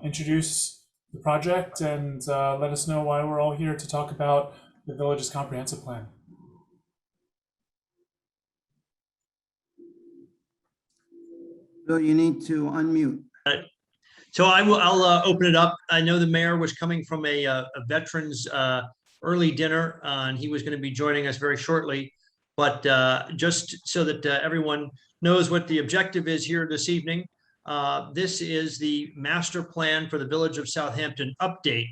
introduce the project and let us know why we're all here to talk about the village's comprehensive plan. Bill, you need to unmute. So I'll open it up. I know the mayor was coming from a veterans early dinner, and he was going to be joining us very shortly. But just so that everyone knows what the objective is here this evening, this is the master plan for the Village of Southampton update.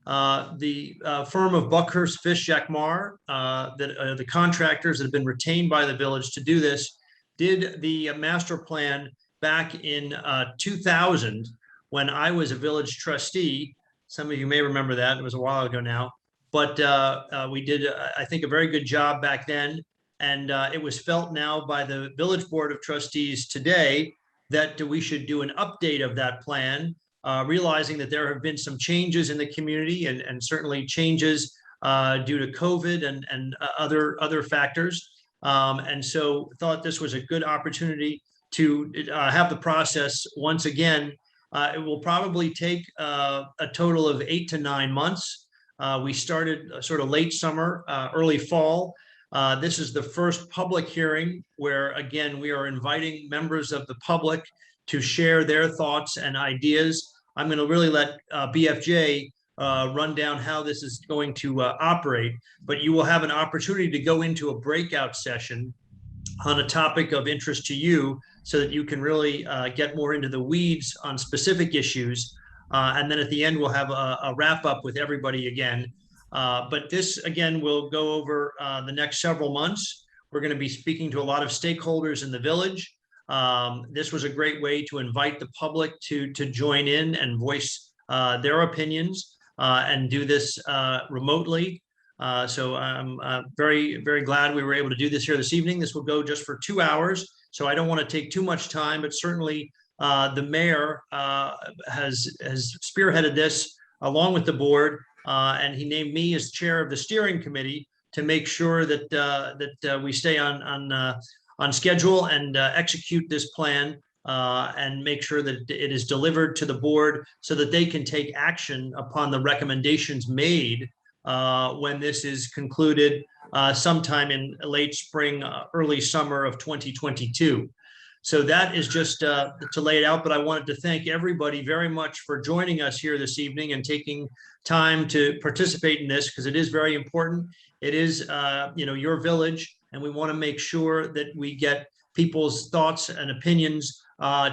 The firm of Buckhurst Fish Jacquemart, the contractors that have been retained by the village to do this, did the master plan back in 2000 when I was a village trustee. Some of you may remember that. It was a while ago now. But we did, I think, a very good job back then. And it was felt now by the Village Board of Trustees today that we should do an update of that plan, realizing that there have been some changes in the community and certainly changes due to COVID and other factors. And so thought this was a good opportunity to have the process once again. It will probably take a total of 8 to 9 months. We started sort of late summer, early fall. This is the first public hearing where, again, we are inviting members of the public to share their thoughts and ideas. I'm going to really let BFJ run down how this is going to operate, but you will have an opportunity to go into a breakout session on a topic of interest to you so that you can really get more into the weeds on specific issues. And then at the end, we'll have a wrap up with everybody again. But this, again, will go over the next several months. We're going to be speaking to a lot of stakeholders in the village. This was a great way to invite the public to join in and voice their opinions and do this remotely. So I'm very, very glad we were able to do this here this evening. This will go just for 2 hours. So I don't want to take too much time, but certainly the mayor has spearheaded this along with the board. And he named me as chair of the steering committee to make sure that we stay on schedule and execute this plan and make sure that it is delivered to the board so that they can take action upon the recommendations made when this is concluded sometime in late spring, early summer of 2022. So that is just to lay it out, but I wanted to thank everybody very much for joining us here this evening and taking time to participate in this, because it is very important. It is your village, and we want to make sure that we get people's thoughts and opinions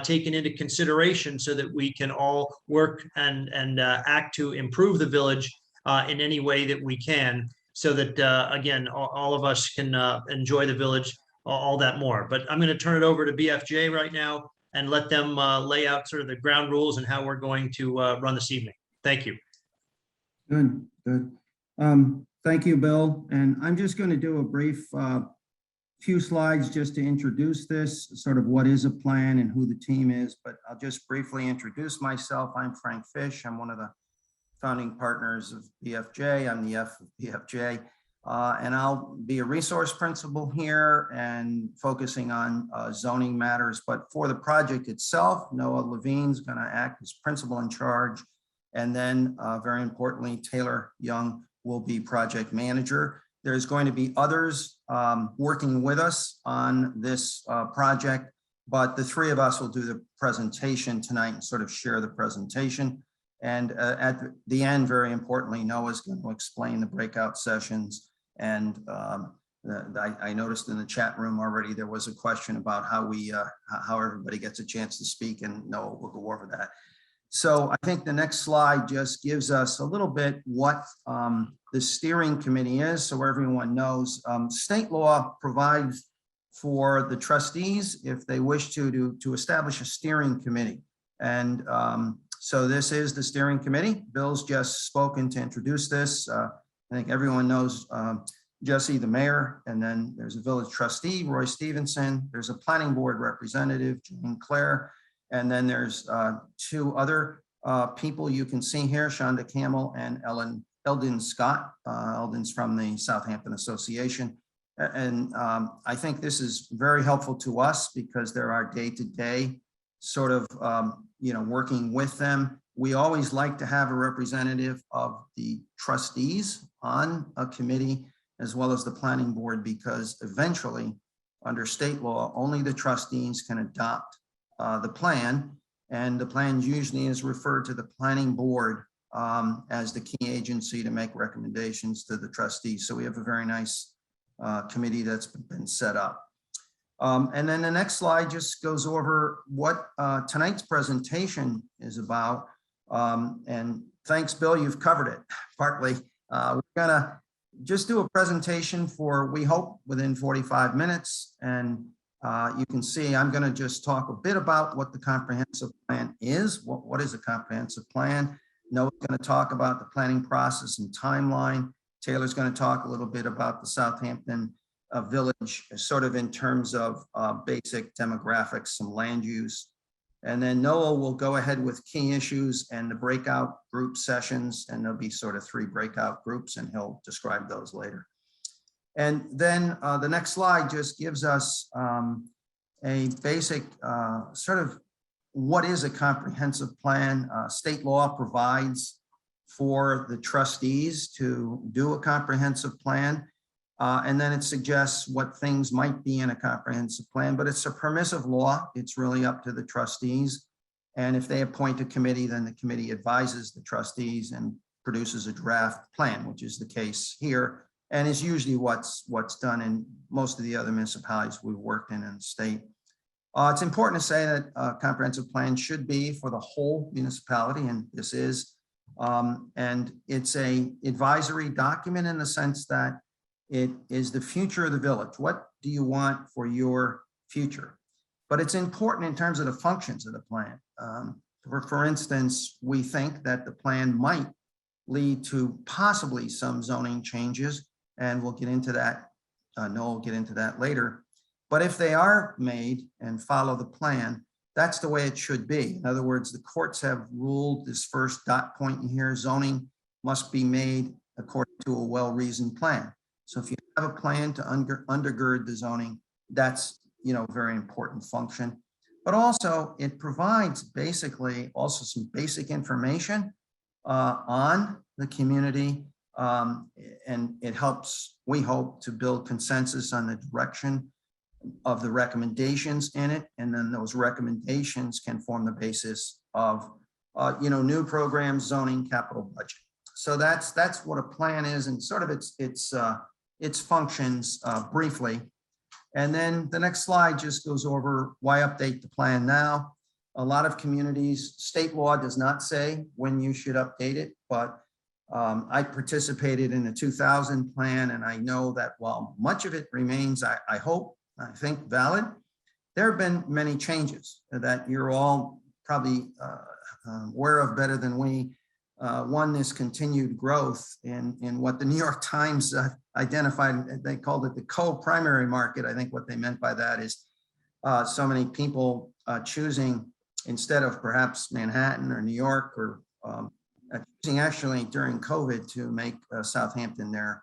taken into consideration so that we can all work and act to improve the village in any way that we can, so that again, all of us can enjoy the village all that more. But I'm going to turn it over to BFJ right now and let them lay out sort of the ground rules and how we're going to run this evening. Thank you. Good. Thank you, Bill. And I'm just going to do a brief few slides just to introduce this, sort of what is a plan and who the team is, but I'll just briefly introduce myself. I'm Frank Fish. I'm one of the founding partners of BFJ. I'm the F of BFJ. And I'll be a resource principal here and focusing on zoning matters. But for the project itself, Noah Levine's going to act as principal in charge. And then very importantly, Taylor Young will be project manager. There's going to be others working with us on this project, but the three of us will do the presentation tonight and sort of share the presentation. And at the end, very importantly, Noah's going to explain the breakout sessions. And I noticed in the chat room already there was a question about how how everybody gets a chance to speak, and Noah will go over that. So I think the next slide just gives us a little bit what the steering committee is, so everyone knows. State law provides for the trustees, if they wish to establish a steering committee. And so this is the steering committee. Bill's just spoken to introduce this. I think everyone knows Jesse, the mayor, and then there's a village trustee, Roy Stevenson. There's a planning board representative, Jane Claire. And then there's two other people you can see here, Shonda Camel and Eldon Scott. Eldon's from the Southampton Association. And I think this is very helpful to us because there are day-to-day sort of, working with them. we always like to have a representative of the trustees on a committee as well as the planning board, because eventually, under state law, only the trustees can adopt the plan. And the plan usually is referred to the planning board as the key agency to make recommendations to the trustees. So we have a very nice committee that's been set up. And then the next slide just goes over what tonight's presentation is about. And thanks, Bill, you've covered it partly. We're gonna just do a presentation for, we hope, within 45 minutes. And you can see I'm gonna just talk a bit about what the comprehensive plan is. What is a comprehensive plan? Noah's gonna talk about the planning process and timeline. Taylor's gonna talk a little bit about the Southampton village, sort of in terms of basic demographics, some land use. And then Noah will go ahead with key issues and the breakout group sessions, and there'll be sort of 3 breakout groups, and he'll describe those later. And then the next slide just gives us a basic sort of what is a comprehensive plan. State law provides for the trustees to do a comprehensive plan. And then it suggests what things might be in a comprehensive plan, but it's a permissive law. It's really up to the trustees. And if they appoint a committee, then the committee advises the trustees and produces a draft plan, which is the case here, and is usually what's done in most of the other municipalities we've worked in the state. It's important to say that a comprehensive plan should be for the whole municipality, and this is. And it's a advisory document in the sense that it is the future of the village. What do you want for your future? But it's important in terms of the functions of the plan. For instance, we think that the plan might lead to possibly some zoning changes, and we'll get into that. Noel will get into that later. But if they are made and follow the plan, that's the way it should be. In other words, the courts have ruled this first dot point in here, zoning must be made according to a well-reasoned plan. So if you have a plan to undergird the zoning, that's, a very important function. But also it provides basically also some basic information on the community. And it helps, we hope, to build consensus on the direction of the recommendations in it. And then those recommendations can form the basis of, new programs, zoning, capital budget. So that's what a plan is, and sort of its functions briefly. And then the next slide just goes over why update the plan now. A lot of communities, state law does not say when you should update it, but I participated in the 2000 plan, and I know that while much of it remains, I think valid, there have been many changes that you're all probably aware of better than we. One, this continued growth in what the New York Times identified. They called it the co-primary market. I think what they meant by that is so many people choosing, instead of perhaps Manhattan or New York, or choosing actually during COVID to make Southampton their,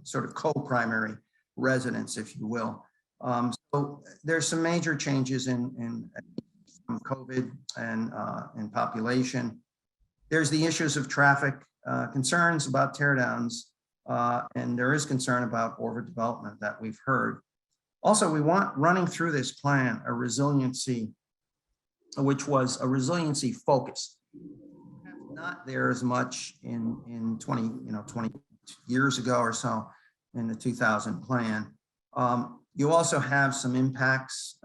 sort of co-primary residence, if you will. So there's some major changes in COVID and in population. There's the issues of traffic, concerns about teardowns, and there is concern about overdevelopment that we've heard. Also, we want, running through this plan, a resiliency, which was a resiliency focus. Not there as much in 20 years ago or so in the 2000 plan. You also have some impacts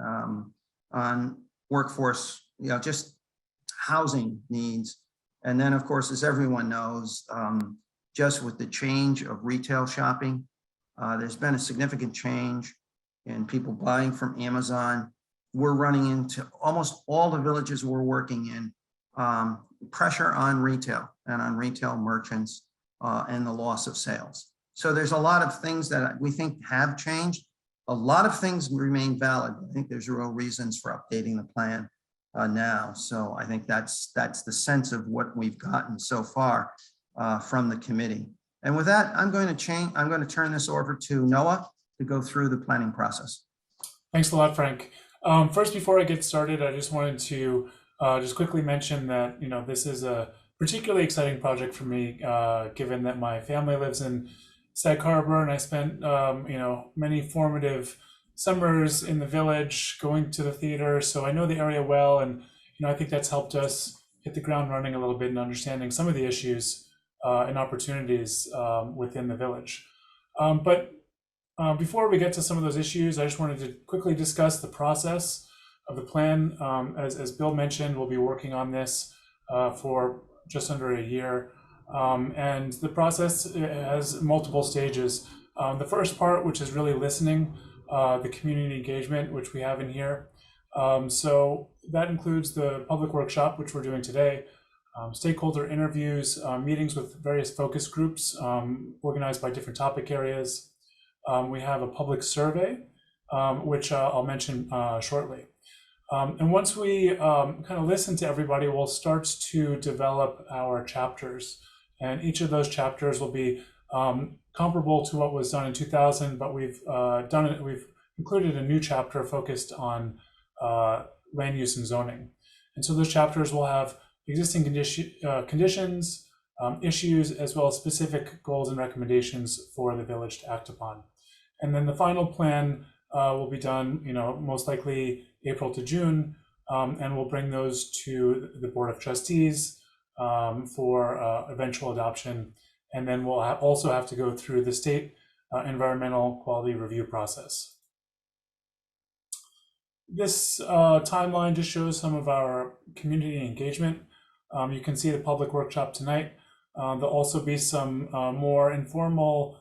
on workforce, just housing needs. And then, of course, as everyone knows, just with the change of retail shopping, there's been a significant change in people buying from Amazon. We're running into almost all the villages we're working in, pressure on retail and on retail merchants and the loss of sales. So there's a lot of things that we think have changed. A lot of things remain valid. I think there's real reasons for updating the plan now. So I think that's the sense of what we've gotten so far from the committee. And with that, I'm going to turn this over to Noah to go through the planning process. Thanks a lot, Frank. First, before I get started, I just wanted to just quickly mention that, this is a particularly exciting project for me, given that my family lives in Sag Harbor, and I spent, many formative summers in the village going to the theater. So I know the area well, and, I think that's helped us hit the ground running a little bit in understanding some of the issues and opportunities within the village. But before we get to some of those issues, I just wanted to quickly discuss the process of the plan. As Bill mentioned, we'll be working on this for just under a year. And the process has multiple stages. The first part, which is really listening, the community engagement, which we have in here. So that includes the public workshop, which we're doing today, stakeholder interviews, meetings with various focus groups organized by different topic areas. We have a public survey, which I'll mention shortly. And once we kind of listen to everybody, we'll start to develop our chapters. And each of those chapters will be comparable to what was done in 2000, but we've included a new chapter focused on land use and zoning. And so those chapters will have existing conditions, issues, as well as specific goals and recommendations for the village to act upon. And then the final plan will be done, most likely April to June, and we'll bring those to the Board of Trustees for eventual adoption. And then we'll also have to go through the state environmental quality review process. This timeline just shows some of our community engagement. You can see the public workshop tonight. There'll also be some more informal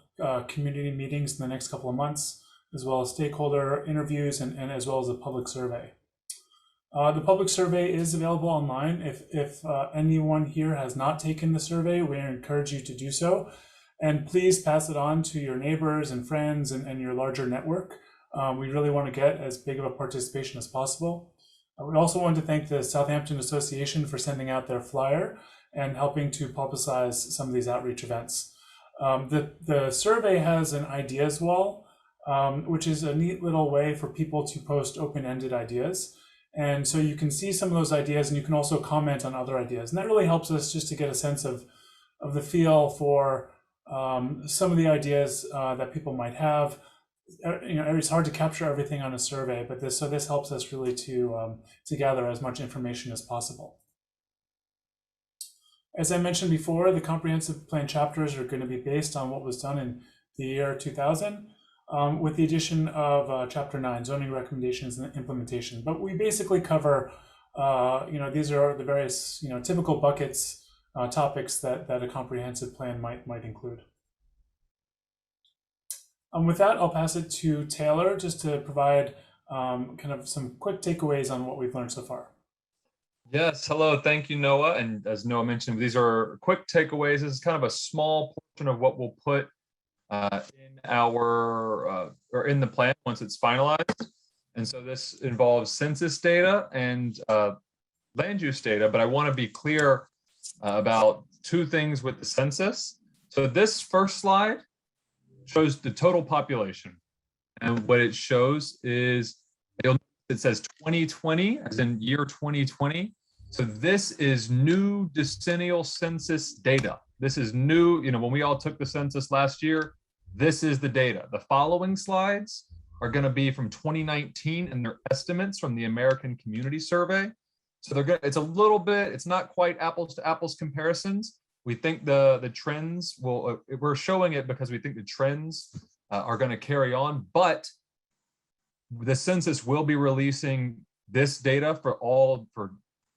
community meetings in the next couple of months, as well as stakeholder interviews and as well as a public survey. The public survey is available online. If anyone here has not taken the survey, we encourage you to do so. And please pass it on to your neighbors and friends and your larger network. We really want to get as big of a participation as possible. We also want to thank the Southampton Association for sending out their flyer and helping to publicize some of these outreach events. The survey has an ideas wall, which is a neat little way for people to post open-ended ideas. And so you can see some of those ideas, and you can also comment on other ideas. And that really helps us just to get a sense of the feel for some of the ideas that people might have. It's hard to capture everything on a survey, but this helps us really to gather as much information as possible. As I mentioned before, the comprehensive plan chapters are going to be based on what was done in the year 2000, with the addition of Chapter 9, zoning recommendations and implementation. But we basically cover, these are the various, typical buckets, topics that a comprehensive plan might include. With that, I'll pass it to Taylor just to provide kind of some quick takeaways on what we've learned so far. Yes, hello, thank you, Noah. And as Noah mentioned, these are quick takeaways. This is kind of a small portion of what we'll put in our or in the plan once it's finalized. And so this involves census data and land use data, but I want to be clear about two things with the census. So this first slide shows the total population. And what it shows is, it says 2020, as in year 2020. So this is new decennial census data. This is new, when we all took the census last year, this is the data. The following slides are going to be from 2019 and their estimates from the American Community Survey. So it's a little bit, it's not quite apples to apples comparisons. We think the trends we're showing it because we think the trends are going to carry on, but the census will be releasing this data for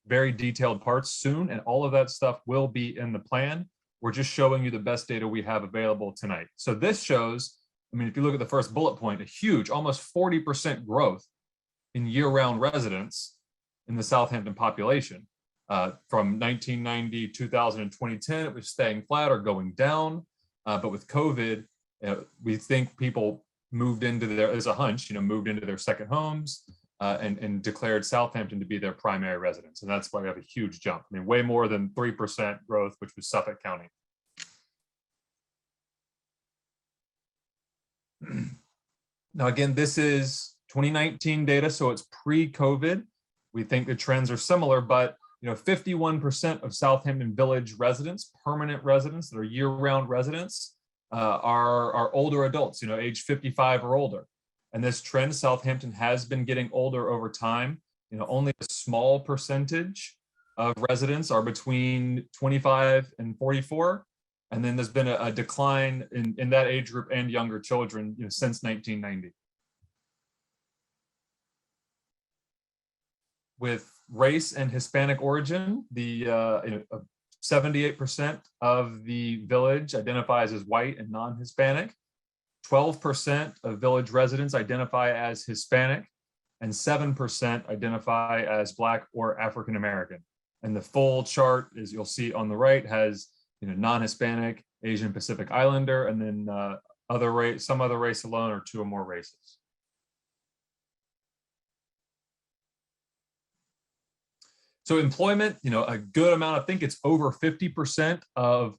very detailed parts soon, and all of that stuff will be in the plan. We're just showing you the best data we have available tonight. So this shows, if you look at the first bullet point, a huge, almost 40% growth in year-round residents in the Southampton population. From 1990, 2000, and 2010, it was staying flat or going down. But with COVID, we think people moved into there's a hunch, moved into their second homes and declared Southampton to be their primary residence. And that's why we have a huge jump. Way more than 3% growth, which was Suffolk County. Now, again, this is 2019 data, so it's pre-COVID. we think the trends are similar, but 51% of Southampton Village residents, permanent residents that are year-round residents, are older adults, age 55 or older. And this trend, Southampton has been getting older over time. Only a small percentage of residents are between 25 and 44. And then there's been a decline in that age group and younger children since 1990. With race and Hispanic origin, the 78% of the village identifies as white and non-Hispanic. 12% of village residents identify as Hispanic, and 7% identify as Black or African American. And the full chart, as you'll see on the right, has non-Hispanic, Asian Pacific Islander, and then some other race alone, or 2 or more races. So employment, a good amount, I think it's over 50% of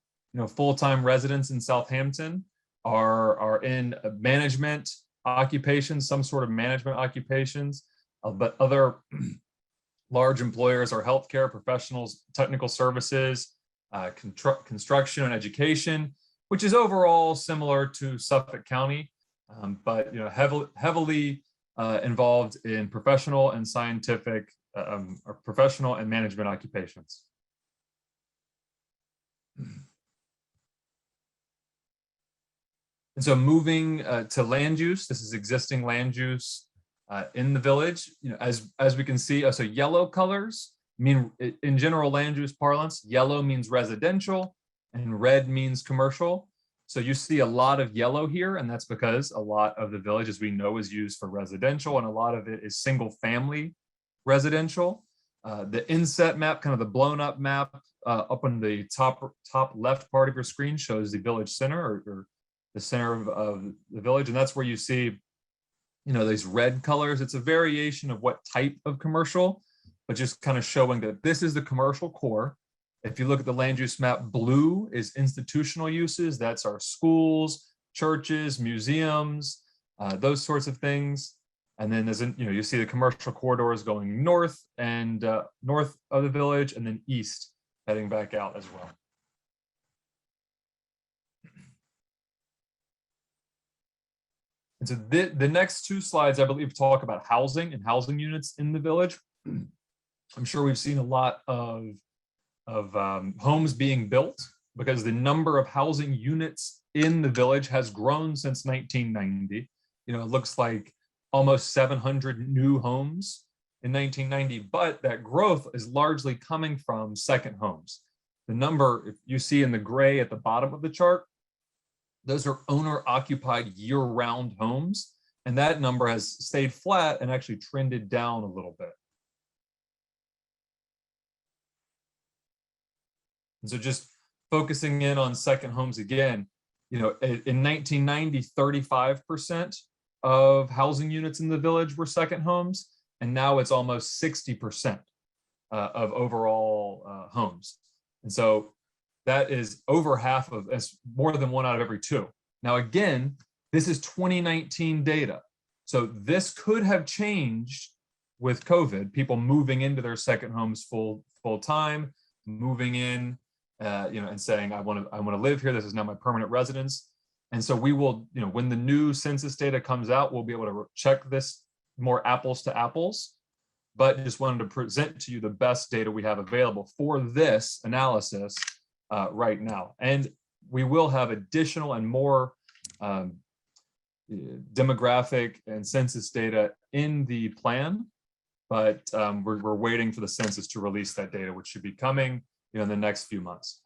full-time residents in Southampton are in management occupations, some sort of management occupations, but other large employers are healthcare professionals, technical services, construction and education, which is overall similar to Suffolk County, but heavily involved in professional and scientific or professional and management occupations. And so moving to land use, this is existing land use in the village. As we can see, so yellow colors mean, in general land use parlance, yellow means residential and red means commercial. So you see a lot of yellow here, and that's because a lot of the village, as we know, is used for residential, and a lot of it is single family residential. The inset map, kind of the blown up map up on the top left part of your screen, shows the village center, or the center of the village, and that's where you see these red colors. It's a variation of what type of commercial, but just kind of showing that this is the commercial core. If you look at the land use map, blue is institutional uses. That's our schools, churches, museums, those sorts of things. And then there's, you see the commercial corridors going north and north of the village, and then east heading back out as well. And so the next 2 slides, I believe, talk about housing and housing units in the village. I'm sure we've seen a lot of homes being built, because the number of housing units in the village has grown since 1990. It looks like almost 700 new homes in 1990, but that growth is largely coming from second homes. The number, if you see in the gray at the bottom of the chart, those are owner-occupied year-round homes, and that number has stayed flat and actually trended down a little bit. And so just focusing in on second homes again, in 1990, 35% of housing units in the village were second homes, and now it's almost 60% of overall homes. And so that is over half of, that's more than 1 out of every 2. Now, again, this is 2019 data. So this could have changed with COVID, people moving into their second homes full time, moving in, and saying, I want to live here. This is now my permanent residence. And so we will, when the new census data comes out, we'll be able to check this more apples to apples, but just wanted to present to you the best data we have available for this analysis right now. And we will have additional and more demographic and census data in the plan, but we're waiting for the census to release that data, which should be coming in the next few months.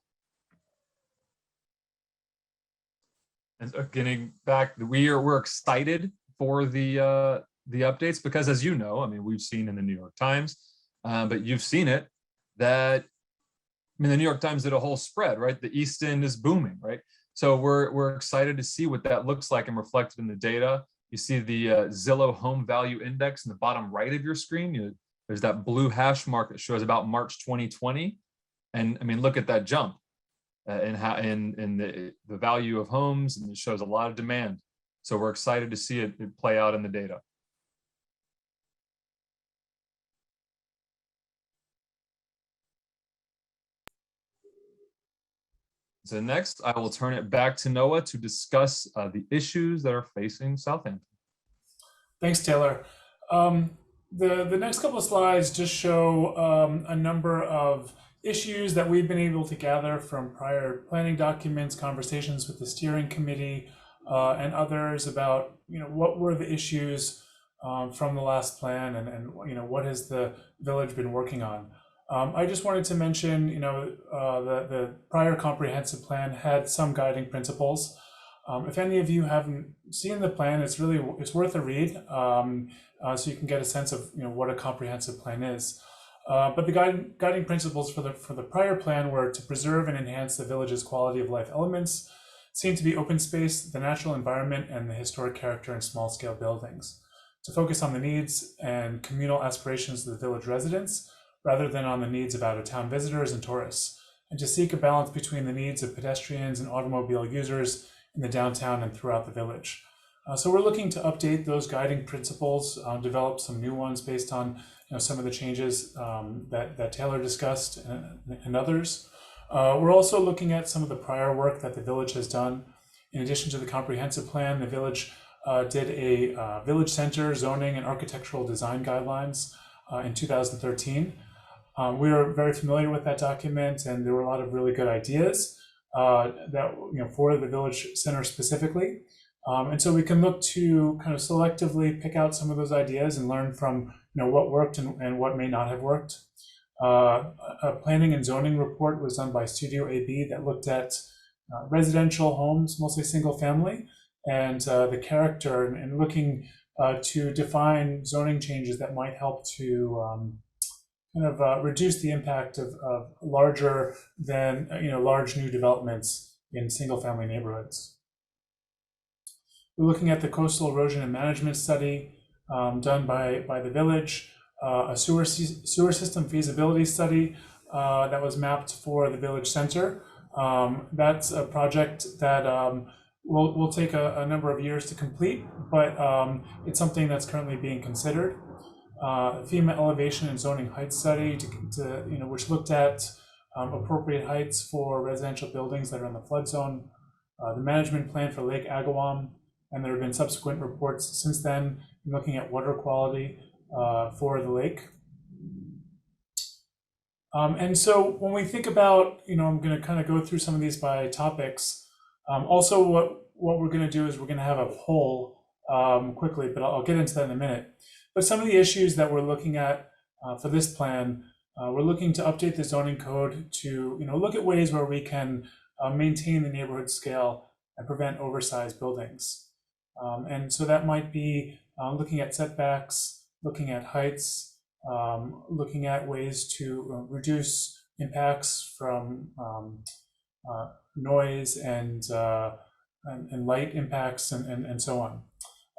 And getting back, we're excited for the updates, because, as you know, I mean, we've seen in the New York Times, but you've seen it, that, I mean, the New York Times did a whole spread, right? The East End is booming, right? So we're excited to see what that looks like and reflected in the data. You see the Zillow Home Value Index in the bottom right of your screen. There's that blue hash mark that shows about March 2020, and I mean, look at that jump in the value of homes, and it shows a lot of demand. So we're excited to see it play out in the data. So next, I will turn it back to Noah to discuss the issues that are facing Southampton. Thanks, Taylor. The next couple of slides just show a number of issues that we've been able to gather from prior planning documents, conversations with the steering committee, and others about, what were the issues from the last plan, and what has the village been working on. I just wanted to mention, the prior comprehensive plan had some guiding principles. If any of you haven't seen the plan, it's worth a read, so you can get a sense of what a comprehensive plan is. But the guiding principles for the prior plan were to preserve and enhance the village's quality of life elements, seen to be open space, the natural environment, and the historic character in small scale buildings. To focus on the needs and communal aspirations of the village residents, rather than on the needs of out-of-town visitors and tourists, and to seek a balance between the needs of pedestrians and automobile users in the downtown and throughout the village. So we're looking to update those guiding principles, develop some new ones based on some of the changes that Taylor discussed and others. We're also looking at some of the prior work that the village has done. In addition to the comprehensive plan, the village did a village center zoning and architectural design guidelines in 2013. We are very familiar with that document, and there were a lot of really good ideas that for the village center specifically. And so we can look to kind of selectively pick out some of those ideas and learn from what worked and what may not have worked. A planning and zoning report was done by Studio AB that looked at residential homes, mostly single family, and the character, and looking to define zoning changes that might help to reduce the impact of larger than large new developments in single family neighborhoods. We're looking at the coastal erosion and management study done by the village, a sewer system feasibility study that was mapped for the village center. That's a project that will take a number of years to complete, but it's something that's currently being considered. FEMA elevation and zoning height study which looked at appropriate heights for residential buildings that are in the flood zone, the management plan for Lake Agawam, and there have been subsequent reports since then looking at water quality for the lake. And so when we think about, I'm going to kind of go through some of these by topics. Also, what we're going to do is we're going to have a poll quickly, but I'll get into that in a minute. But some of the issues that we're looking at for this plan, we're looking to update the zoning code to look at ways where we can maintain the neighborhood scale and prevent oversized buildings. And so that might be looking at setbacks, looking at heights, looking at ways to reduce impacts from noise and light impacts and so on.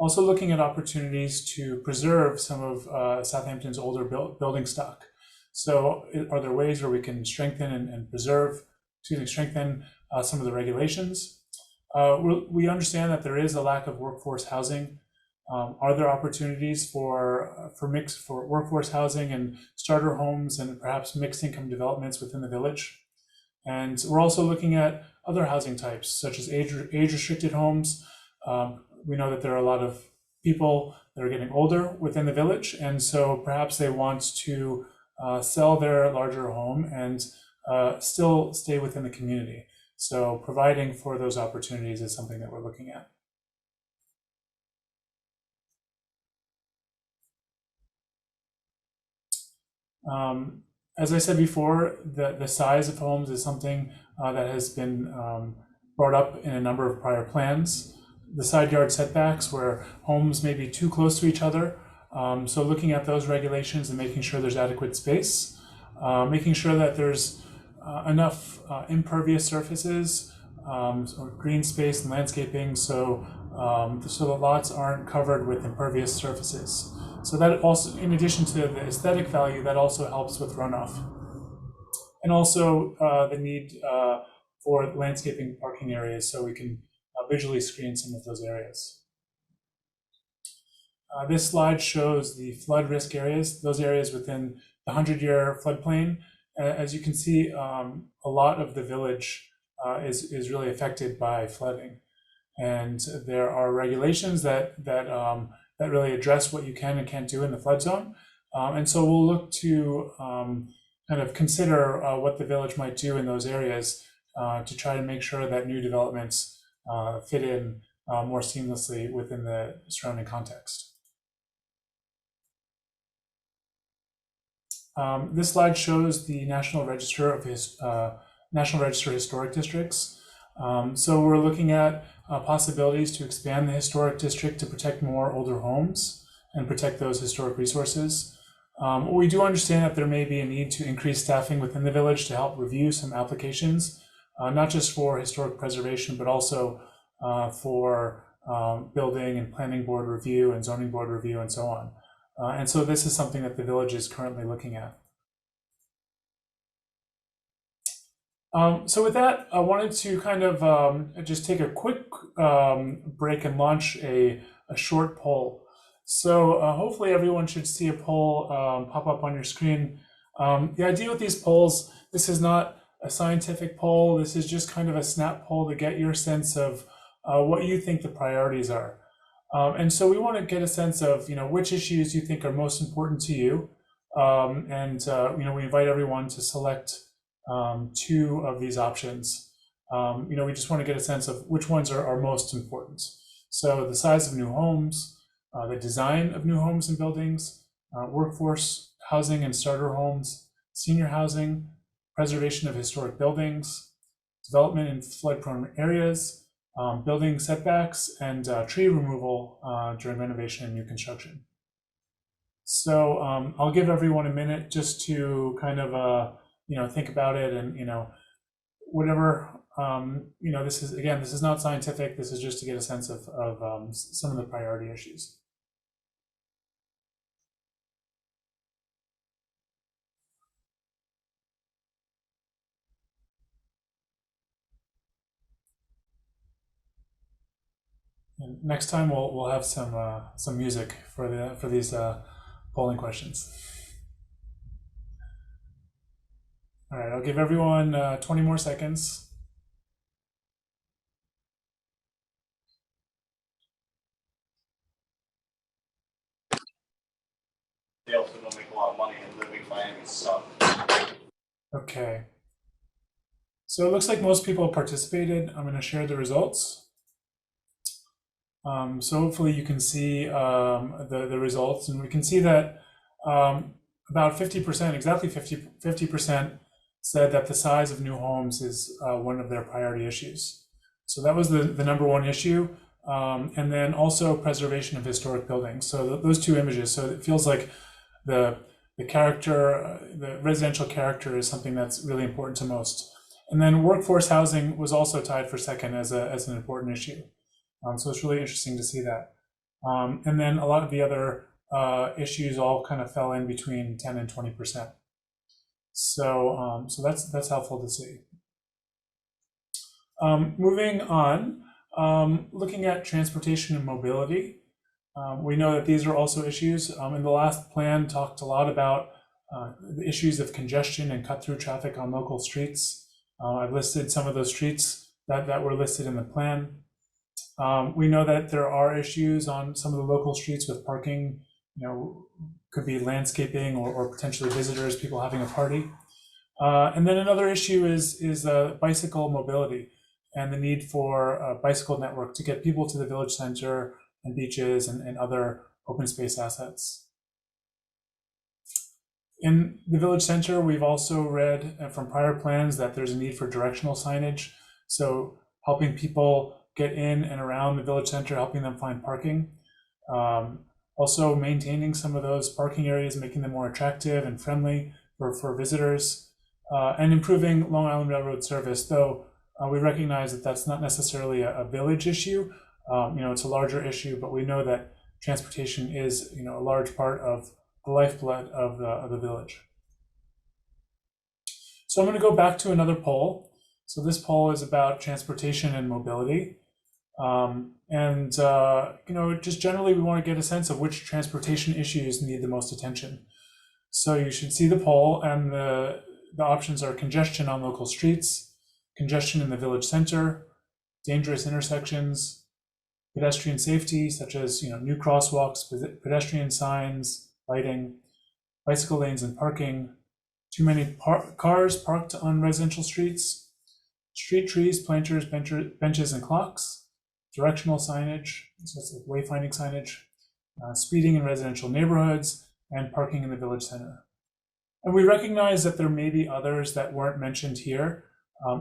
Also looking at opportunities to preserve some of Southampton's older building stock. So are there ways where we can strengthen and strengthen some of the regulations? We understand that there is a lack of workforce housing. Are there opportunities for workforce housing and starter homes and perhaps mixed income developments within the village? And we're also looking at other housing types, such as age-restricted homes. We know that there are a lot of people that are getting older within the village, and so perhaps they want to sell their larger home and still stay within the community. So providing for those opportunities is something that we're looking at. As I said before, the size of homes is something that has been brought up in a number of prior plans. The side yard setbacks, where homes may be too close to each other. So looking at those regulations and making sure there's adequate space, making sure that there's enough impervious surfaces or green space and landscaping, so the lots aren't covered with impervious surfaces. So that also, in addition to the aesthetic value, that also helps with runoff. And also the need for landscaping parking areas, so we can visually screen some of those areas. This slide shows the flood risk areas, those areas within the 100-year floodplain. As you can see, a lot of the village is really affected by flooding. And there are regulations that really address what you can and can't do in the flood zone. And so we'll look to kind of consider what the village might do in those areas to try to make sure that new developments fit in more seamlessly within the surrounding context. This slide shows the National Register Historic Districts. So we're looking at possibilities to expand the historic district to protect more older homes and protect those historic resources. We do understand that there may be a need to increase staffing within the village to help review some applications, not just for historic preservation, but also for building and planning board review and zoning board review and so on. And so this is something that the village is currently looking at. So with that, I wanted to kind of just take a quick break and launch a short poll. So hopefully everyone should see a poll pop up on your screen. The idea with these polls, this is not a scientific poll. This is just kind of a snap poll to get your sense of what you think the priorities are. And so we want to get a sense of, which issues you think are most important to you. We invite everyone to select 2 of these options. We just want to get a sense of which ones are most important. So the size of new homes, the design of new homes and buildings, workforce housing and starter homes, senior housing, preservation of historic buildings, development in flood-prone areas, building setbacks, and tree removal during renovation and new construction. So I'll give everyone a minute just to kind of think about it, and whatever this is not scientific. This is just to get a sense of some of the priority issues. And next time we'll have some music for these polling questions. All right, I'll give everyone 20 more seconds. They also don't make a lot of money and living Miami suck. Okay. So it looks like most people participated. I'm going to share the results. So hopefully you can see the results, and we can see that about 50%, exactly 50% said that the size of new homes is one of their priority issues. So that was the number one issue. And then also preservation of historic buildings. So those 2 images. So it feels like the character, the residential character, is something that's really important to most. And then workforce housing was also tied for second as an important issue. So it's really interesting to see that. And then a lot of the other issues all kind of fell in between 10 and 20%. So that's helpful to see. Moving on, looking at transportation and mobility. We know that these are also issues. In the last plan, talked a lot about the issues of congestion and cut-through traffic on local streets. I've listed some of those streets that were listed in the plan. We know that there are issues on some of the local streets with parking. Could be landscaping or potentially visitors, people having a party. And then another issue is bicycle mobility and the need for a bicycle network to get people to the village center and beaches and other open space assets. In the village center, we've also read from prior plans that there's a need for directional signage. So helping people get in and around the village center, helping them find parking. Also maintaining some of those parking areas, making them more attractive and friendly for visitors, and improving Long Island Railroad service, though we recognize that that's not necessarily a village issue. It's a larger issue, but we know that transportation is a large part of the lifeblood of the village. So I'm going to go back to another poll. So this poll is about transportation and mobility. Just generally, we want to get a sense of which transportation issues need the most attention. So you should see the poll, and the options are congestion on local streets, congestion in the village center, dangerous intersections, pedestrian safety, such as new crosswalks, pedestrian signs, lighting, bicycle lanes and parking, too many cars parked on residential streets, street trees, planters, benches, and clocks, directional signage, so it's like wayfinding signage, speeding in residential neighborhoods, and parking in the village center. And we recognize that there may be others that weren't mentioned here.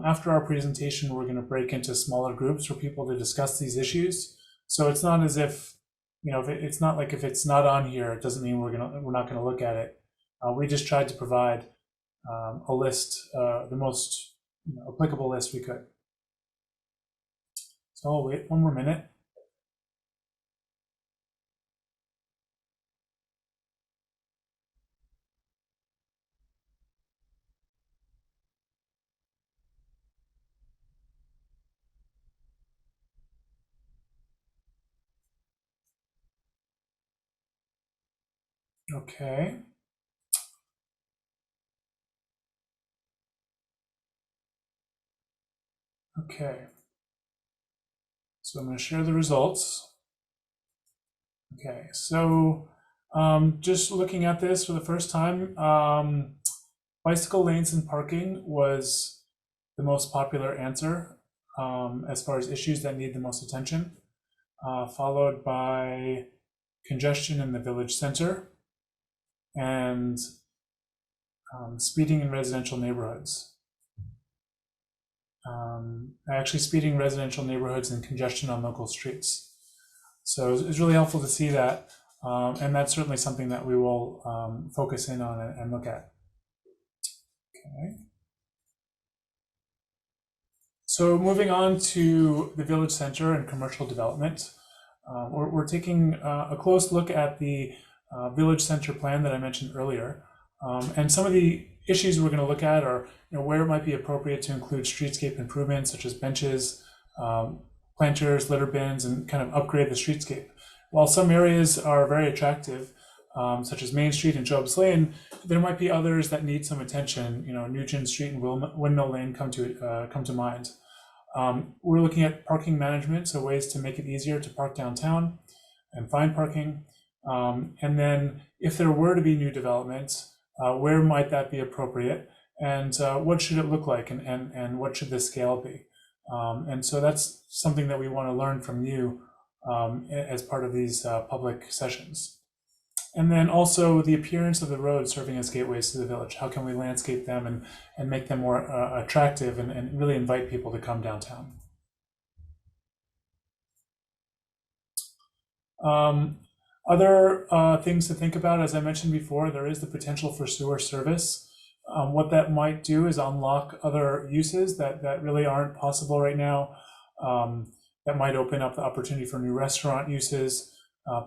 After our presentation, we're going to break into smaller groups for people to discuss these issues. So it's not as if, it's not like if it's not on here, it doesn't mean we're not going to look at it. We just tried to provide a list, the most applicable list we could. So I'll wait one more minute. Okay. Okay. So I'm going to share the results. Okay, so just looking at this for the first time, bicycle lanes and parking was the most popular answer as far as issues that need the most attention, followed by congestion in the village center and speeding in residential neighborhoods. Actually speeding in residential neighborhoods and congestion on local streets. So it's really helpful to see that, and that's certainly something that we will focus in on and look at. Okay. So moving on to the village center and commercial development, we're taking a close look at the village center plan that I mentioned earlier, and some of the issues we're going to look at are where it might be appropriate to include streetscape improvements such as benches, planters, litter bins, and kind of upgrade the streetscape. While some areas are very attractive, such as Main Street and Jobs Lane, there might be others that need some attention. Nugent Street and Windmill Lane come to mind. We're looking at parking management, so ways to make it easier to park downtown and find parking. And then if there were to be new developments, where might that be appropriate? And what should it look like? And what should the scale be? And so that's something that we want to learn from you as part of these public sessions. And then also the appearance of the roads serving as gateways to the village. How can we landscape them and make them more attractive and really invite people to come downtown? Other things to think about, as I mentioned before, there is the potential for sewer service. What that might do is unlock other uses that really aren't possible right now. That might open up the opportunity for new restaurant uses,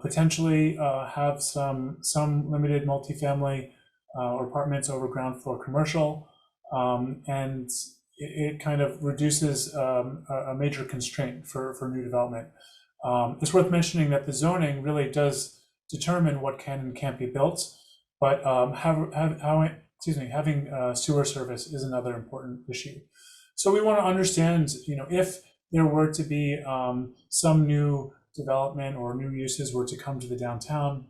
potentially have some limited multifamily or apartments over ground floor commercial, and it kind of reduces a major constraint for new development. It's worth mentioning that the zoning really does determine what can and can't be built, but having sewer service is another important issue. So we want to understand, if there were to be some new development or new uses were to come to the downtown,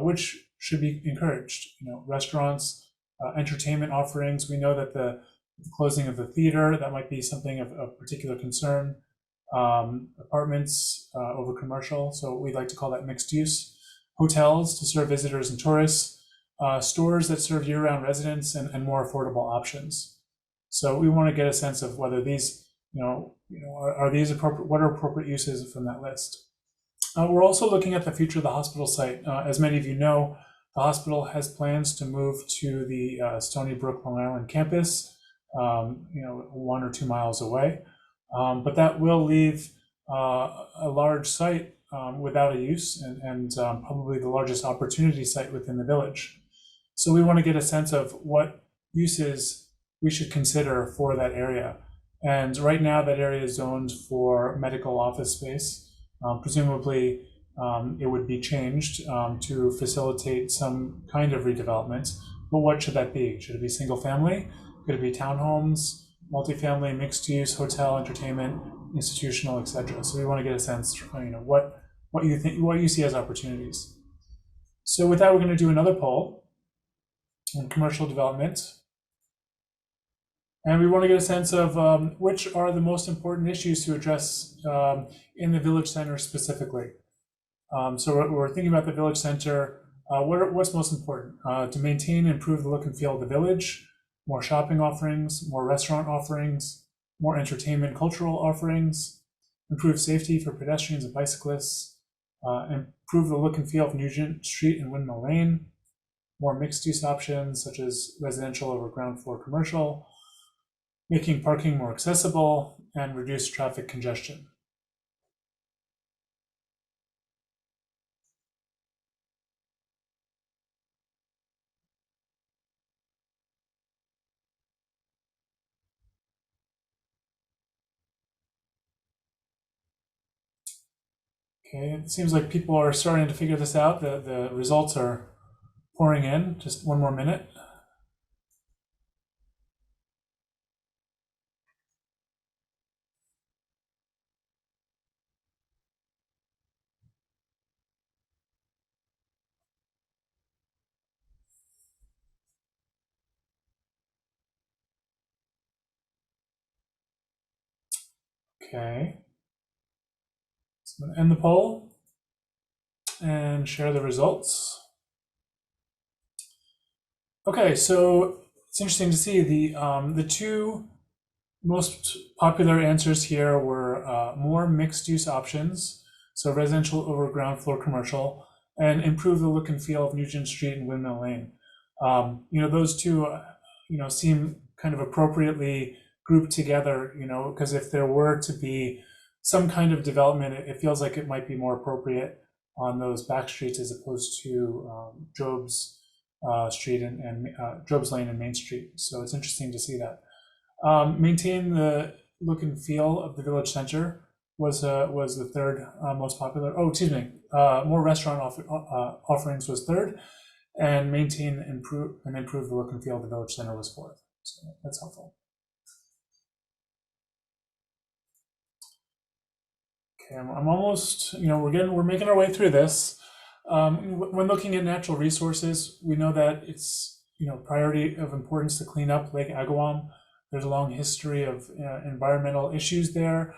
which should be encouraged. Restaurants, entertainment offerings. We know that the closing of the theater, that might be something of particular concern. Apartments over commercial, so we'd like to call that mixed use. Hotels to serve visitors and tourists. Stores that serve year-round residents and more affordable options. So we want to get a sense of whether these, are these appropriate? What are appropriate uses from that list? We're also looking at the future of the hospital site. As many of you know, the hospital has plans to move to the Stony Brook, Long Island campus, 1 or 2 miles away. But that will leave a large site without a use and probably the largest opportunity site within the village. So we want to get a sense of what uses we should consider for that area. And right now that area is zoned for medical office space. Presumably it would be changed to facilitate some kind of redevelopment. But what should that be? Should it be single family? Could it be townhomes? multifamily, mixed use, hotel, entertainment, institutional, etc. So we want to get a sense, what you see as opportunities. So with that, we're going to do another poll on commercial development. And we want to get a sense of which are the most important issues to address in the village center specifically. So we're thinking about the village center. What's most important? To maintain and improve the look and feel of the village, more shopping offerings, more restaurant offerings, more entertainment, cultural offerings, improve safety for pedestrians and bicyclists, improve the look and feel of Nugent Street and Windmill Lane, more mixed use options such as residential over ground floor commercial, making parking more accessible, and reduce traffic congestion. Okay, it seems like people are starting to figure this out. The results are pouring in. Just one more minute. Okay. So I'm going to end the poll and share the results. Okay, so it's interesting to see the two most popular answers here were more mixed use options, so residential over ground floor commercial, and improve the look and feel of Nugent Street and Windmill Lane. Those two, seem kind of appropriately grouped together, because if there were to be some kind of development, it feels like it might be more appropriate on those back streets as opposed to Job's Street and Job's Lane and Main Street. So it's interesting to see that. Maintain the look and feel of the village center was the third most popular. Oh, excuse me. More restaurant offerings was third, and maintain and improve the look and feel of the village center was fourth. So that's helpful. Okay, I'm almost. We're making our way through this. When looking at natural resources, we know that it's priority of importance to clean up Lake Agawam. There's a long history of environmental issues there.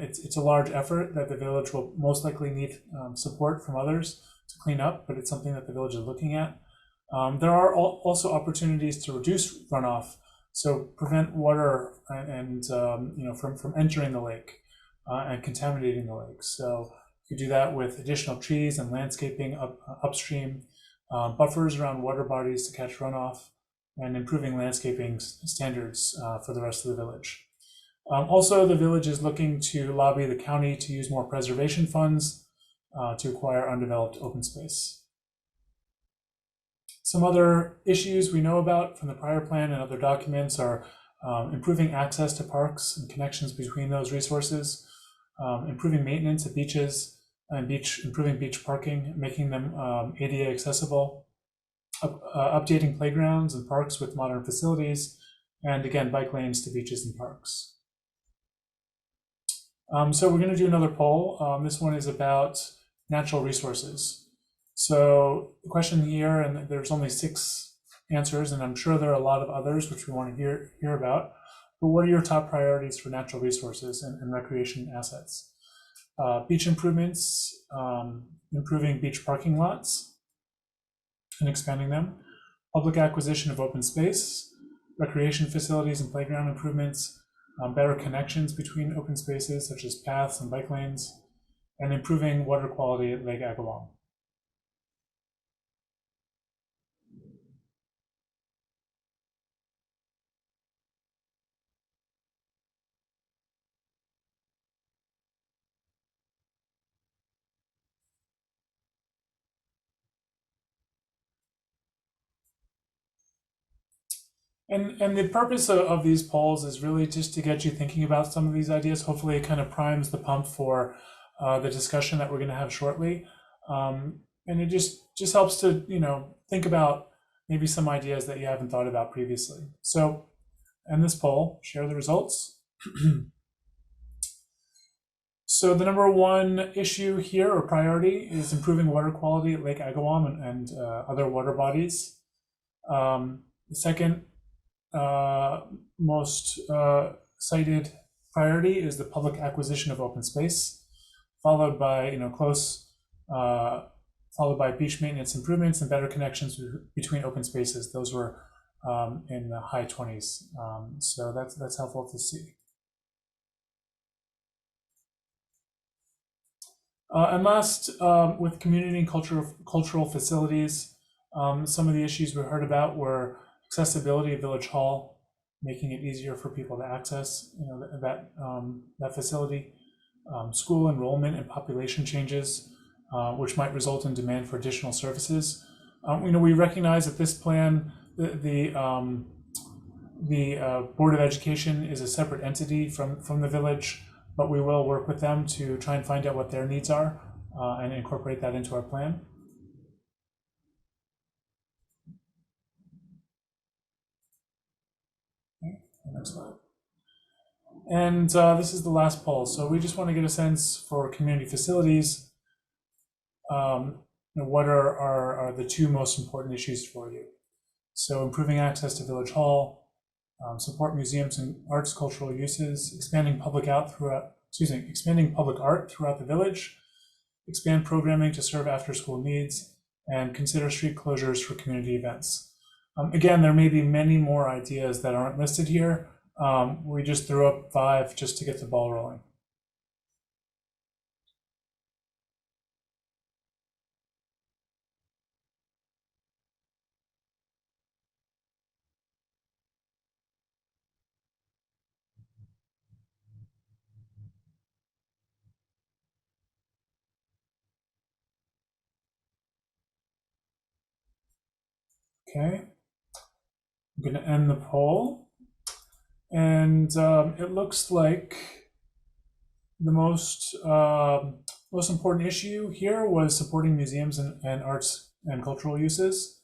It's a large effort that the village will most likely need support from others to clean up, but it's something that the village is looking at. There are also opportunities to reduce runoff, so prevent water and from entering the lake and contaminating the lake. So you do that with additional trees and landscaping upstream, buffers around water bodies to catch runoff, and improving landscaping standards for the rest of the village. Also, the village is looking to lobby the county to use more preservation funds to acquire undeveloped open space. Some other issues we know about from the prior plan and other documents are improving access to parks and connections between those resources, improving maintenance of beaches and improving beach parking, making them ADA accessible, updating playgrounds and parks with modern facilities, and again, bike lanes to beaches and parks. So we're going to do another poll. This one is about natural resources. So the question here, and there's only 6 answers, and I'm sure there are a lot of others which we want to hear about, but what are your top priorities for natural resources and recreation assets? Beach improvements, improving beach parking lots and expanding them, public acquisition of open space, recreation facilities and playground improvements, better connections between open spaces such as paths and bike lanes, and improving water quality at Lake Agawam. And the purpose of these polls is really just to get you thinking about some of these ideas. Hopefully it kind of primes the pump for the discussion that we're going to have shortly. And it just helps to, think about maybe some ideas that you haven't thought about previously. So end this poll, share the results. So the number one issue here, or priority, is improving water quality at Lake Agawam and other water bodies. The second most cited priority is the public acquisition of open space, followed by followed by beach maintenance improvements and better connections between open spaces. Those were in the high 20s, so that's helpful to see. And last, with community and cultural facilities, some of the issues we heard about were accessibility of Village Hall, making it easier for people to access that facility, school enrollment and population changes, which might result in demand for additional services. We recognize that this plan, the Board of Education is a separate entity from the village, but we will work with them to try and find out what their needs are and incorporate that into our plan. Okay, next slide. And this is the last poll. So we just want to get a sense for community facilities. What are the two most important issues for you? So improving access to Village Hall, support museums and arts cultural uses, expanding public art throughout the village, expand programming to serve after-school needs, and consider street closures for community events. Again, there may be many more ideas that aren't listed here. We just threw up 5 just to get the ball rolling. Okay, I'm going to end the poll, and it looks like the most important issue here was supporting museums and arts and cultural uses,